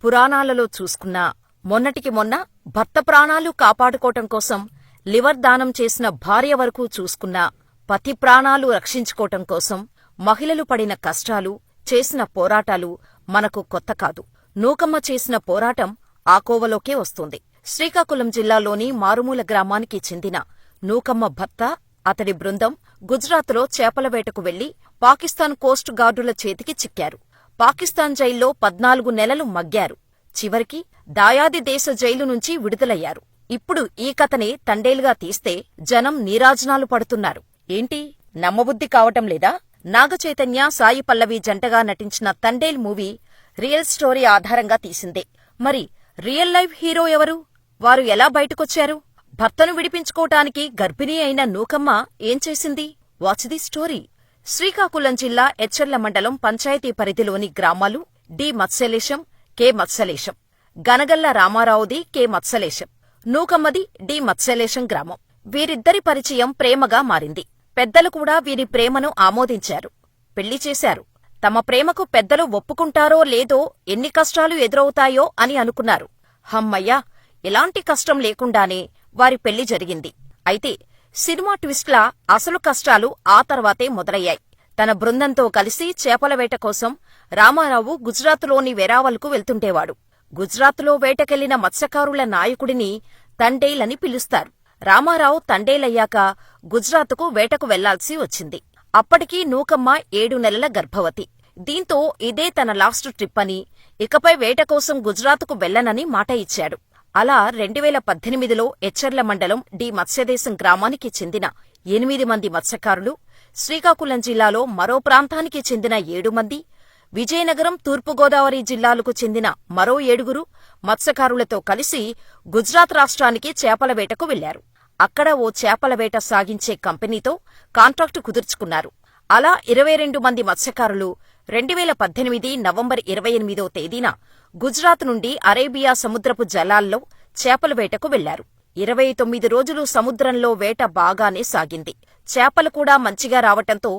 పురాణాలలో చూసుకున్నా మొన్నటికి మొన్న భర్త ప్రాణాలు కాపాడుకోవటం కోసం లివర్ దానం చేసిన భార్య వరకు చూసుకున్నా పతి ప్రాణాలు రక్షించుకోవటం కోసం మహిళలు పడిన కష్టాలు, చేసిన పోరాటాలు మనకు కొత్త కాదు. నూకమ్మ చేసిన పోరాటం ఆ కోవలోకే వస్తుంది. శ్రీకాకుళం జిల్లాలోని మారుమూల గ్రామానికి చెందిన నూకమ్మ భర్త, అతడి బృందం గుజరాత్లో చేపల వేటకు వెళ్లి పాకిస్తాన్ కోస్ట్ గార్డుల చేతికి చిక్కారు. పాకిస్తాన్ జైల్లో 14 నెలలు మగ్గారు. చివరికి దాయాది దేశ జైలు నుంచి విడుదలయ్యారు. ఇప్పుడు ఈ కథనే తండేలుగా తీస్తే జనం నీరాజనాలు పడుతున్నారు. ఏంటి, నమ్మబుద్ధి కావటం లేదా? నాగచైతన్య, సాయి పల్లవి జంటగా నటించిన తండేల్ మూవీ రియల్ స్టోరీ ఆధారంగా తీసిందే. మరి రియల్ లైఫ్ హీరో ఎవరు? వారు ఎలా బయటకొచ్చారు? భర్తను విడిపించుకోటానికి గర్భిణీ అయిన నూకమ్మ ఏం చేసింది? Watch the story. శ్రీకాకుళం జిల్లా ఎచ్చెర్ల మండలం పంచాయతీ పరిధిలోని గ్రామాలు డి మత్స్యలేశం, కె మత్స్యలేశం. గనగల్ల రామారావుది కె మత్స్యలేశం, నూకమ్మది డి మత్స్యలేశం గ్రామం. వీరిద్దరి పరిచయం ప్రేమగా మారింది. పెద్దలు కూడా వీరి ప్రేమను ఆమోదించారు, పెళ్లి చేశారు. తమ ప్రేమకు పెద్దలు ఒప్పుకుంటారో లేదో, ఎన్ని కష్టాలు ఎదురవుతాయో అని అనుకున్నారు. హమ్మయ్యా, ఎలాంటి కష్టం లేకుండానే వారి పెళ్లి జరిగింది. అయితే సినిమా ట్విస్ట్లా అసలు కష్టాలు ఆ తర్వాతే మొదలయ్యాయి. తన బృందంతో కలిసి చేపల వేట కోసం రామారావు గుజరాత్లోని వెరావల్కు వెళ్తుంటేవాడు. గుజరాత్లో వేటకెళ్లిన మత్స్యకారుల నాయకుడిని తండేల్ అని పిలుస్తారు. రామారావు తండేలయ్యాక గుజరాత్కు వేటకు వెళ్లాల్సి వచ్చింది. అప్పటికీ నూకమ్మ 7 నెలల గర్భవతి. దీంతో ఇదే తన లాస్ట్ ట్రిప్ అని, ఇకపై వేట కోసం గుజరాత్కు వెళ్లనని మాట ఇచ్చాడు. అలా 2018లో ఎచ్చెర్ల మండలం డి మత్స్యదేశం గ్రామానికి చెందిన 8 మంది మత్స్యకారులు, శ్రీకాకుళం జిల్లాలో మరో ప్రాంతానికి చెందిన 7 మంది, విజయనగరం, తూర్పుగోదావరి జిల్లాలకు చెందిన మరో 7 మత్స్యకారులతో కలిసి గుజరాత్ రాష్ట్రానికి చేపల వేటకు వెళ్లారు. అక్కడ ఓ చేపల వేట సాగించే కంపెనీతో కాంట్రాక్టు కుదుర్చుకున్నారు. అలా 22 మంది మత్స్యకారులు 2018 నవంబర్ 28వ తేదీన గుజరాత్ నుండి అరేబియా సముద్రపు జలాల్లో చేపల వేటకు వెళ్లారు. 29 రోజులు సముద్రంలో వేట బాగానే సాగింది. చేపలు కూడా మంచిగా రావటంతో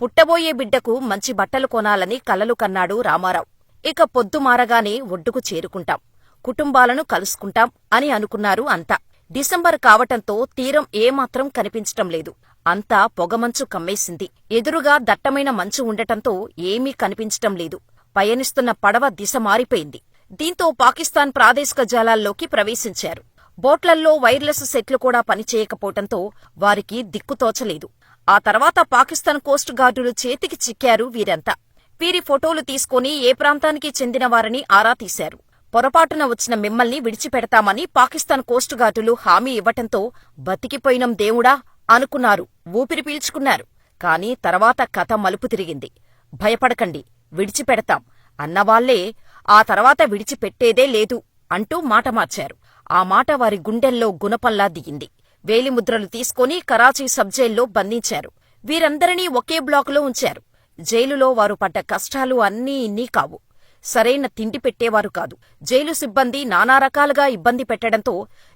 పుట్టబోయే బిడ్డకు మంచి బట్టలు కొనాలని కలలు కన్నాడు రామారావు. ఇక పొద్దుమారగానే ఒడ్డుకు చేరుకుంటాం, కుటుంబాలను కలుసుకుంటాం అని అనుకున్నారు అంతా. డిసెంబర్ కావటంతో తీరం ఏమాత్రం కనిపించటం లేదు. అంతా పొగమంచు కమ్మేసింది. ఎదురుగా దట్టమైన మంచు ఉండటంతో ఏమీ కనిపించటం లేదు. పయనిస్తున్న పడవ దిశ మారిపోయింది. దీంతో పాకిస్తాన్ ప్రాదేశిక జలాల్లోకి ప్రవేశించారు. బోట్లల్లో వైర్లెస్ సెట్లు కూడా పనిచేయకపోవటంతో వారికి దిక్కుతోచలేదు. ఆ తర్వాత పాకిస్తాన్ కోస్ట్ గార్డులు చేతికి చిక్కారు వీరంతా. వీరి ఫోటోలు తీసుకుని ఏ ప్రాంతానికి చెందినవారని ఆరా తీశారు. పొరపాటున వచ్చిన మిమ్మల్ని విడిచిపెడతామని పాకిస్తాన్ కోస్ట్ గార్డులు హామీ ఇవ్వటంతో బతికిపోయినం దేవుడా అనుకున్నారు, ఊపిరి పీల్చుకున్నారు. కాని తర్వాత కథ మలుపు తిరిగింది. భయపడకండి, విడిచిపెడతాం అన్నవాళ్లే ఆ తర్వాత విడిచిపెట్టేదే లేదు అంటూ మాట మార్చారు. ఆ మాట వారి గుండెల్లో గుణపంలా దిగింది. వేలిముద్రలు తీసుకుని కరాచీ సబ్జైల్లో బంధించారు. వీరందరినీ ఒకే బ్లాకులో ఉంచారు. జైలులో వారు పడ్డ కష్టాలు అన్నీ ఇన్నీ కావు. సరైన తిండి పెట్టేవారు కాదు. జైలు సిబ్బంది నానా రకాలుగా ఇబ్బంది పెట్టడంతో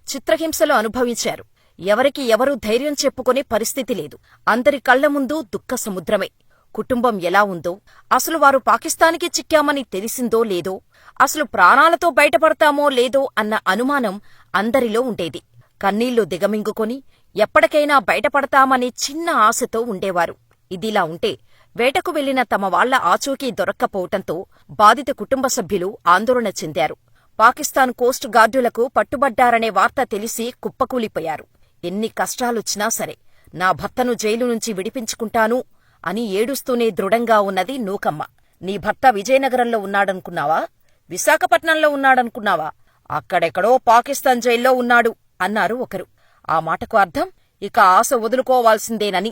చిత్రహింసలు అనుభవించారు. ఎవరికి ఎవరూ ధైర్యం చెప్పుకునే పరిస్థితి లేదు. అందరి కళ్ల ముందు దుఃఖ సముద్రమే. కుటుంబం ఎలా ఉందో, అసలు వారు పాకిస్తాన్కి చిక్కామని తెలిసిందో లేదో, అసలు ప్రాణాలతో బయటపడతామో లేదో అన్న అనుమానం అందరిలో ఉండేది. కన్నీళ్లు దిగమింగుకొని ఎప్పటికైనా బయటపడతామనే చిన్న ఆశతో ఉండేవారు. ఇదిలా ఉంటే వేటకు వెళ్లిన తమ వాళ్ల ఆచూకీ దొరక్కపోవటంతో బాధిత కుటుంబ సభ్యులు ఆందోళన చెందారు. పాకిస్తాన్ కోస్ట్ గార్డులకు పట్టుబడ్డారనే వార్త తెలిసి కుప్పకూలిపోయారు. ఎన్ని కష్టాలొచ్చినా సరే నా భర్తను జైలు నుంచి విడిపించుకుంటాను అని ఏడుస్తూనే దృఢంగా ఉన్నది నూకమ్మ. నీ భర్త విజయనగరంలో ఉన్నాడనుకున్నావా? విశాఖపట్నంలో ఉన్నాడనుకున్నావా? అక్కడెక్కడో పాకిస్తాన్ జైల్లో ఉన్నాడు అన్నారు ఒకరు. ఆ మాటకు అర్థం ఇక ఆశ వదులుకోవాల్సిందేనని.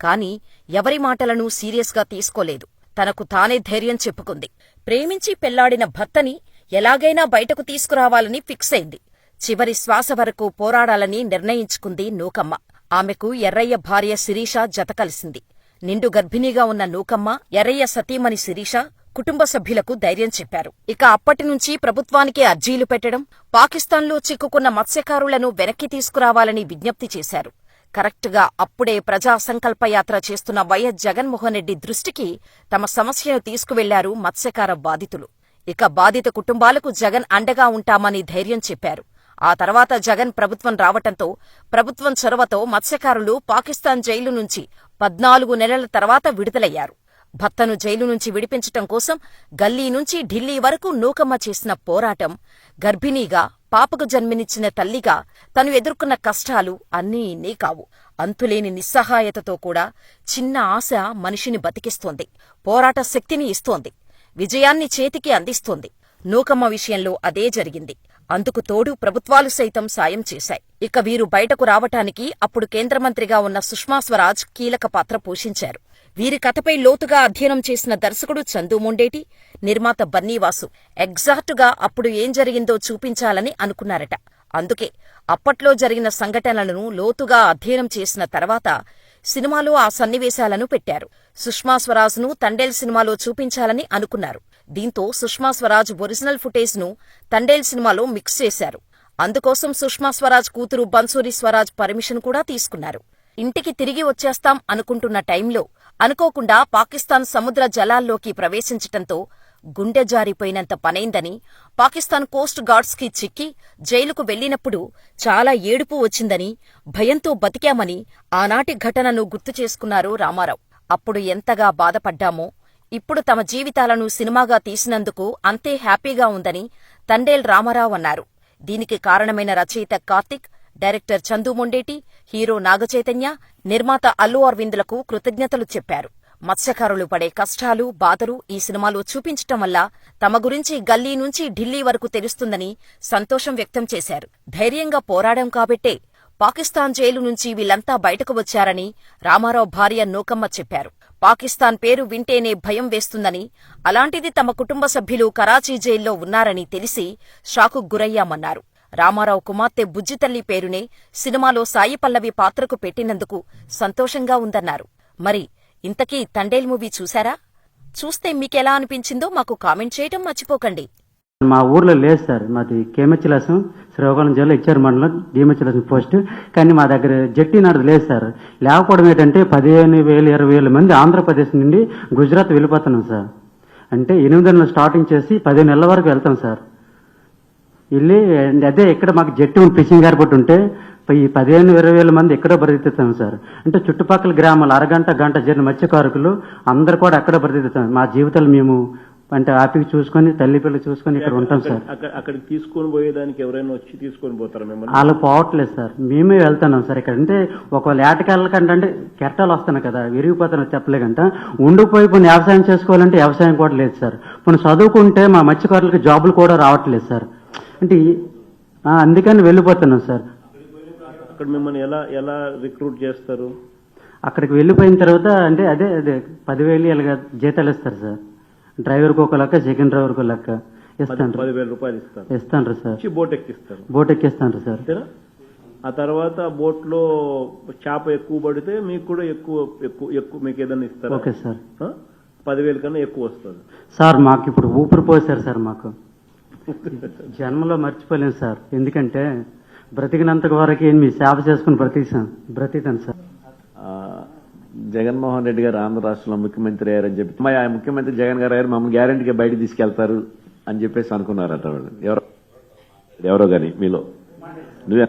కాని ఎవరి మాటలను సీరియస్గా తీసుకోలేదు. తనకు తానే ధైర్యం చెప్పుకుంది. ప్రేమించి పెళ్లాడిన భర్తని ఎలాగైనా బయటకు తీసుకురావాలని ఫిక్స్ అయింది. చివరి శ్వాస వరకు పోరాడాలని నిర్ణయించుకుంది నూకమ్మ. ఆమెకు ఎర్రయ్య భార్య శిరీష జత కలిసింది. నిండు గర్భిణీగా ఉన్న నూకమ్మ, ఎర్రయ్య సతీమణి శిరీష కుటుంబ సభ్యులకు ధైర్యం చెప్పారు. ఇక అప్పటినుంచి ప్రభుత్వానికి అర్జీలు పెట్టడం, పాకిస్తాన్లో చిక్కుకున్న మత్స్యకారులను వెనక్కి తీసుకురావాలని విజ్ఞప్తి చేశారు. కరెక్ట్గా అప్పుడే ప్రజా సంకల్పయాత్ర చేస్తున్న వైఎస్ జగన్మోహన్ రెడ్డి దృష్టికి తమ సమస్యను తీసుకువెళ్లారు మత్స్యకార బాధితులు. ఇక బాధిత కుటుంబాలకు జగన్ అండగా ఉంటామని ధైర్యం చెప్పారు. ఆ తర్వాత జగన్ ప్రభుత్వం రావటంతో ప్రభుత్వం చొరవతో మత్స్యకారులు పాకిస్తాన్ జైలు నుంచి 14 నెలల తర్వాత విడుదలయ్యారు. భర్తను జైలు నుంచి విడిపించటం కోసం గల్లీ నుంచి ఢిల్లీ వరకు నూకమ్మ చేసిన పోరాటం, గర్భిణీగా పాపకు జన్మనిచ్చిన తల్లిగా తను ఎదుర్కొన్న కష్టాలు అన్నీ ఇన్నీ కావు. అంతులేని నిస్సహాయతతో కూడా చిన్న ఆశ మనిషిని బతికిస్తోంది, పోరాట శక్తిని ఇస్తోంది, విజయాన్ని చేతికి అందిస్తోంది. నూకమ్మ విషయంలో అదే జరిగింది. అందుకు తోడు ప్రభుత్వాలు సైతం సాయం చేశాయి. ఇక వీరు బయటకు రావటానికి అప్పుడు కేంద్ర మంత్రిగా ఉన్న సుష్మా స్వరాజ్ కీలక పాత్ర పోషించారు. వీరి కథపై లోతుగా అధ్యయనం చేసిన దర్శకుడు చందు మొండేటి, నిర్మాత బన్నీవాసు ఎగ్జాక్టుగా అప్పుడు ఏం జరిగిందో చూపించాలని అనుకున్నారట. అందుకే అప్పట్లో జరిగిన సంఘటనలను లోతుగా అధ్యయనం చేసిన తర్వాత సినిమాలో ఆ సన్నివేశాలను పెట్టారు. సుష్మా స్వరాజ్ను తండేల్ సినిమాలో చూపించాలని అనుకున్నారు. దీంతో సుష్మా స్వరాజ్ ఒరిజినల్ ఫుటేజ్ను తండేల్ సినిమాలో మిక్స్ చేశారు. అందుకోసం సుష్మా స్వరాజ్ కూతురు బన్సూరి స్వరాజ్ పర్మిషన్ కూడా తీసుకున్నారు. ఇంటికి తిరిగి వచ్చేస్తాం అనుకుంటున్న టైంలో అనుకోకుండా పాకిస్తాన్ సముద్ర జలాల్లోకి ప్రవేశించటంతో గుండె జారిపోయినంత పనైందని, పాకిస్తాన్ కోస్ట్ గార్డ్స్కి చిక్కి జైలుకు వెళ్లినప్పుడు చాలా ఏడుపు వచ్చిందని, భయంతో బతికామని ఆనాటి ఘటనను గుర్తు చేసుకున్నారు రామారావు. అప్పుడు ఎంతగా బాధపడ్డామో ఇప్పుడు తమ జీవితాలను సినిమాగా తీసినందుకు అంతే హ్యాపీగా ఉందని తండేల్ రామారావు అన్నారు. దీనికి కారణమైన రచయిత కార్తిక్, డైరెక్టర్ చందు మొండేటి, హీరో నాగచైతన్య, నిర్మాత అల్లు అరవింద్లకు కృతజ్ఞతలు చెప్పారు. మత్స్యకారులు పడే కష్టాలు, బాధలు ఈ సినిమాలో చూపించటం వల్ల తమ గురించి గల్లీ నుంచి ఢిల్లీ వరకు తెలుస్తుందని సంతోషం వ్యక్తం చేశారు. ధైర్యంగా పోరాడాం కాబట్టే పాకిస్తాన్ జైలు నుంచి వీళ్లంతా బయటకు వచ్చారని రామారావు భార్య నూకమ్మ చెప్పారు. పాకిస్తాన్ పేరు వింటేనే భయం వేస్తుందని, అలాంటిది తమ కుటుంబ సభ్యులు కరాచీ జైల్లో ఉన్నారని తెలిసి షాకు గురయ్యామన్నారు. రామారావు కుమార్తె బుజ్జితల్లి పేరునే సినిమాలో సాయి పల్లవి పాత్రకు పెట్టినందుకు సంతోషంగా ఉందన్నారు. మరి ఇంతకీ తండేల్ మూవీ చూశారా? చూస్తే మీకెలా అనిపించిందో మాకు కామెంట్ చేయటం మర్చిపోకండి. మా ఊర్లో లేదు సార్, మాది కేమచ్చిలాసం, శ్రీకాకుళం జిల్లా ఇచ్చారు మండలం డిఎంహెచ్లాసం పోస్ట్. కానీ మా దగ్గర జట్టి నాడు లేదు సార్. లేకపోవడం ఏంటంటే 15,000 20,000 మంది ఆంధ్రప్రదేశ్ నుండి గుజరాత్ వెళ్ళిపోతున్నాం సార్. అంటే 8 నెలలు స్టార్టింగ్ చేసి 10 నెలల వరకు వెళ్తాం సార్. వెళ్ళి అదే ఇక్కడ మాకు జట్టి ఫిషింగ్ ఎయిర్పోర్ట్ ఉంటే ఈ 15,000-20,000 మంది ఎక్కడో బ్రతికుతాం సార్. అంటే చుట్టుపక్కల గ్రామాలు అరగంట గంట జరిగిన మత్స్యకారుకులు అందరు కూడా అక్కడ బ్రతికుతాం. మా జీవితాలు మేము అంటే హ్యాపీగా చూసుకొని తల్లి పిల్లలు చూసుకొని ఇక్కడ ఉంటాం సార్. అక్కడికి తీసుకొని పోయేదానికి ఎవరైనా వచ్చి తీసుకొని పోతారా మిమ్మల్ని? వాళ్ళు పోవట్లేదు సార్, మేమే వెళ్తున్నాం సార్. ఇక్కడ అంటే ఒకవేళ ఏటకెళ్ళకంటే అంటే కెరటాలు వస్తున్నాయి కదా, విరిగిపోతున్నా చెప్పలేకంట. ఉండిపోయి కొన్ని వ్యవసాయం చేసుకోవాలంటే వ్యవసాయం కూడా లేదు సార్. కొన్ని చదువుకుంటే మా మత్స్యకారులకి జాబులు కూడా రావట్లేదు సార్. అంటే అందుకని వెళ్ళిపోతున్నాం సార్. అక్కడ మిమ్మల్ని ఎలా రిక్రూట్ చేస్తారు? అక్కడికి వెళ్ళిపోయిన తర్వాత అంటే అదే 10,000 ఇలాగా జీతాలు ఇస్తారు సార్. డ్రైవర్కి ఒక లెక్క, సెకండ్ డ్రైవర్కి ఒక లెక్క ఇస్తాను. 10,000 రూపాయలు ఇస్తారు. ఇస్తాను సార్. బోట్ ఎక్కిస్తారు. బోట్ ఎక్కిస్తాను సార్. ఆ తర్వాత బోట్ లో చేప ఎక్కువ పడితే మీకు కూడా ఎక్కువ మీకు ఏదైనా ఇస్తారు. Okay sir. 10,000 కన్నా ఎక్కువ వస్తుంది సార్. మాకు ఇప్పుడు ఊపిరి పోసారు సార్. మాకు జన్మలో మర్చిపోలేను సార్. ఎందుకంటే బ్రతికినంత వరకు మీ సేవ చేసుకుని బ్రతికాను సార్. జగన్మోహన్ రెడ్డి గారు ఆంధ్ర రాష్ట్రంలో ముఖ్యమంత్రి అయ్యారని చెప్పి ఆ ముఖ్యమంత్రి జగన్ గారు అయ్యారు, మమ్మల్ని గ్యారంటీగా బయట తీసుకెళ్తారు అని చెప్పేసి అనుకున్నారట వాళ్ళు. ఎవరో గాని మీలో నువ్వే?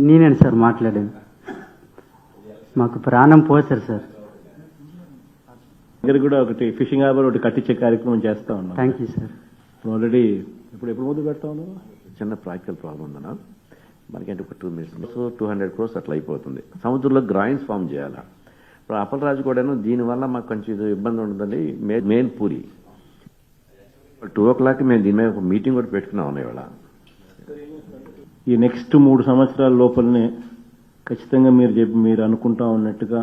నేనేను సార్ మాట్లాడాను. మాకు ప్రాణం పోసారు సార్. దగ్గర కూడా ఒకటి ఫిషింగ్ హార్బర్ ఒకటి కట్టించే కార్యక్రమం చేస్తా ఉన్నాం. Thank you sir. ఆల్రెడీ ఎప్పుడు మొదలు పెడతా ఉన్నాం. చిన్న ప్రాక్టికల్ ప్రాబ్లం ఉందన్నా మనకంటే ఒక 2 minutes 200 crores అట్లా అయిపోతుంది. సముద్రంలో గ్రాయిన్స్ ఫామ్ చేయాలి. ఇప్పుడు అప్పలరాజు కూడాను దీనివల్ల మాకు కొంచెం ఇబ్బంది ఉంటుందండి. మెయిన్ పూరి 2 o'clock మేము దీని మీద ఒక మీటింగ్ కూడా పెట్టుకున్నాం ఇవాళ. ఈ నెక్స్ట్ 3 సంవత్సరాల లోపలనే ఖచ్చితంగా మీరు అనుకుంటా ఉన్నట్టుగా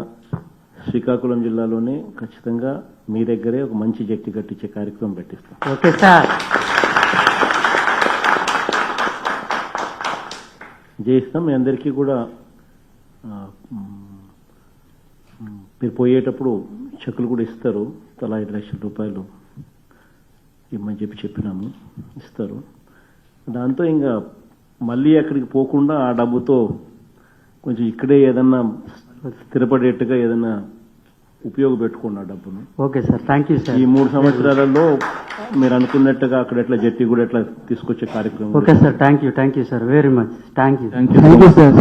శ్రీకాకుళం జిల్లాలోనే ఖచ్చితంగా మీ దగ్గరే ఒక మంచి జట్టి కట్టించే కార్యక్రమం పెట్టిస్తాం. Okay sir. చేయిస్తాం. మీ అందరికీ కూడా మీరు పోయేటప్పుడు చెక్కులు కూడా ఇస్తారు. తలా 5 లక్షల రూపాయలు ఇమ్మని చెప్పినాము, ఇస్తారు. దాంతో ఇంకా మళ్ళీ అక్కడికి పోకుండా ఆ డబ్బుతో కొంచెం ఇక్కడే ఏదన్నా స్థిరపడేట్టుగా ఏదన్నా ఉపయోగపెట్టుకోండి ఆ డబ్బును. Okay sir, thank you sir. ఈ 3 సంవత్సరాలలో మీరు అనుకున్నట్టుగా అక్కడ ఎట్లా జట్టి కూడా ఎట్లా తీసుకొచ్చే కార్యక్రమం. Okay sir, thank you sir very much. Thank you. Thank you. Thank you sir.